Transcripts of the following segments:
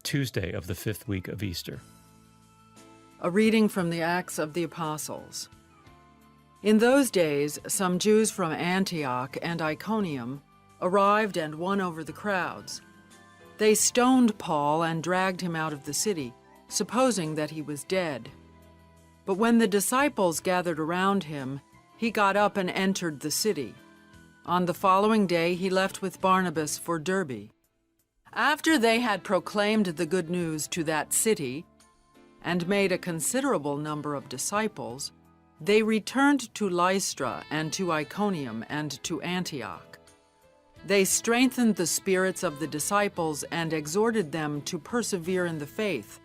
Tuesday of the 5th week of Easter. A reading from the Acts of the Apostles. In those days, some Jews from Antioch and Iconium arrived and won over the crowds. They stoned Paul and dragged him out of the city, supposing that he was dead. But when the disciples gathered around him, he got up and entered the city. On the following day, he left with Barnabas for Derbe. After they had proclaimed the good news to that city and made a considerable number of disciples, they returned to Lystra and to Iconium and to Antioch. They strengthened the spirits of the disciples and exhorted them to persevere in the faith,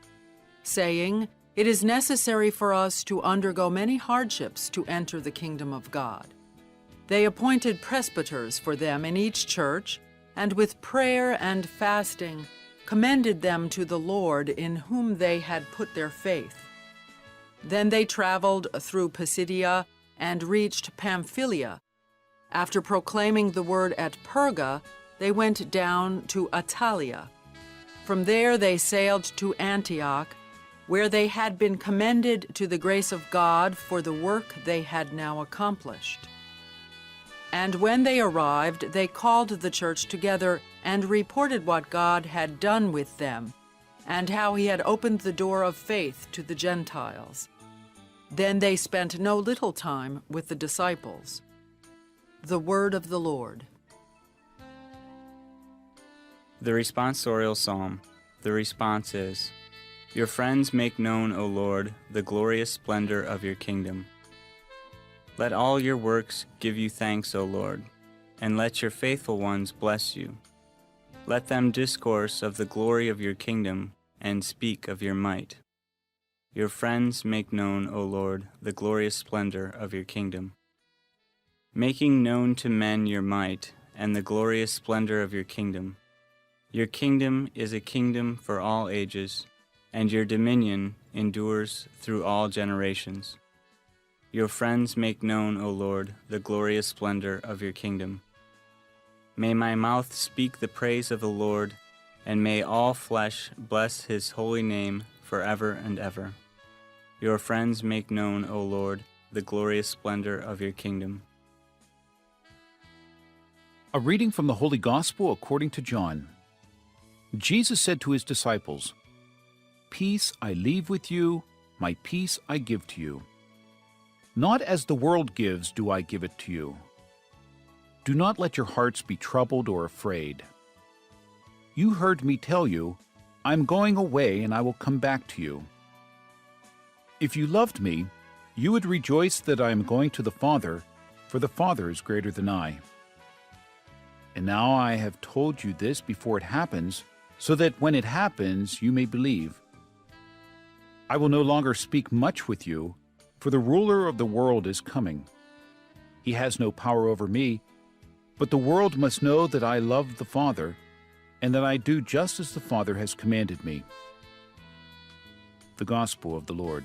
saying, "It is necessary for us to undergo many hardships to enter the kingdom of God." They appointed presbyters for them in each church, and with prayer and fasting commended them to the Lord in whom they had put their faith. Then they traveled through Pisidia and reached Pamphylia. After proclaiming the word at Perga, they went down to Attalia. From there they sailed to Antioch, where they had been commended to the grace of God for the work they had now accomplished. And when they arrived, they called the church together and reported what God had done with them, and how he had opened the door of faith to the Gentiles. Then they spent no little time with the disciples. The word of the Lord. The responsorial psalm. The response is, "Your friends make known, O Lord, the glorious splendor of your kingdom. Let all your works give you thanks, O Lord, and let your faithful ones bless you. Let them discourse of the glory of your kingdom and speak of your might. Your friends make known, O Lord, the glorious splendor of your kingdom. Making known to men your might and the glorious splendor of your kingdom. Your kingdom is a kingdom for all ages, and your dominion endures through all generations. Your friends make known, O Lord, the glorious splendor of your kingdom. May my mouth speak the praise of the Lord, and may all flesh bless his holy name forever and ever. Your friends make known, O Lord, the glorious splendor of your kingdom." A reading from the Holy Gospel according to John. Jesus said to his disciples, "Peace I leave with you, my peace I give to you. Not as the world gives do I give it to you. Do not let your hearts be troubled or afraid. You heard me tell you, I am going away and I will come back to you. If you loved me, you would rejoice that I am going to the Father, for the Father is greater than I. And now I have told you this before it happens, so that when it happens you may believe. I will no longer speak much with you, for the ruler of the world is coming. He has no power over me, but the world must know that I love the Father, and that I do just as the Father has commanded me." The Gospel of the Lord.